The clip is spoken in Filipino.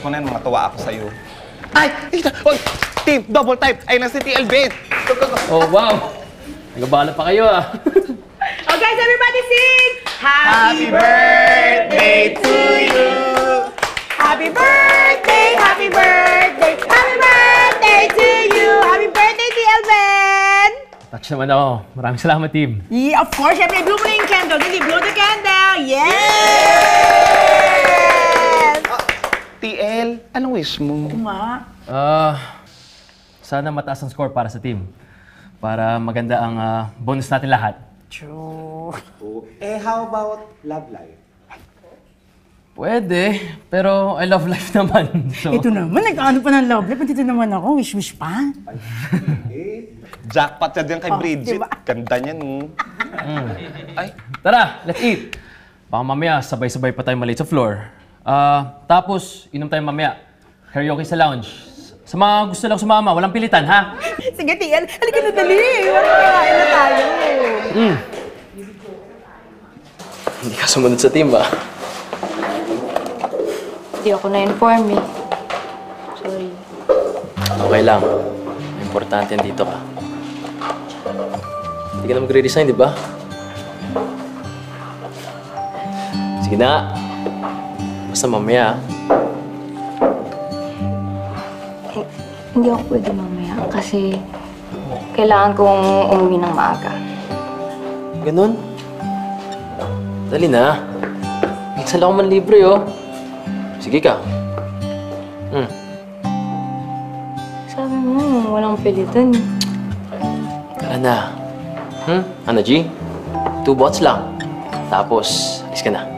mo na yan, matuwa ako sa'yo. Ay! Oy! Team, double type! Ay, nasa TL Ben! Oh, wow! Nagabala pa kayo, ah. Oh, guys, everybody sing! Happy birthday to you! Happy birthday! Happy birthday! Happy birthday to you! Happy birthday, TL Ben! Touch naman ako. Maraming salamat, team. Yeah, of course. Siyempre, blow mo na yung candle. Hindi, blow the candle! Yes! TL, anong wish mo? Ma? Sana mataas ang score para sa team. Para maganda ang bonus natin lahat. True. How about love life? Pwede, pero I love life naman. So, Ito naman, nag-ano pa ng love life. Dito naman ako, wish-wish pa. Jackpot ka din kay Bridget. diba? Ganda niya, no? Ay, tara, let's eat. Baka mamaya, sabay-sabay pa tayo malate sa floor. Tapos, inom tayo mamaya. Karaoke sa lounge. Sa mga gusto lang sumama, walang pilitan, ha? Sige, TL. Halika na dali. Kakain na tayo. Hindi ka sumunod sa team, ba? Hindi ako na-inform eh. Sorry. Okay lang. Importante yan dito ka. Hindi ka na magre-resign, di ba? Sige na. Basta mamaya. Eh, hindi ako pwede mamaya kasi kailangan kong umuwi ng maaga. Ganun? Dali na. Minsan lang ako man libre, oh. Sige ka. Sabi mo, walang pilitan. Tara na. Ano, G? 2 bots lang. Tapos, alis ka na.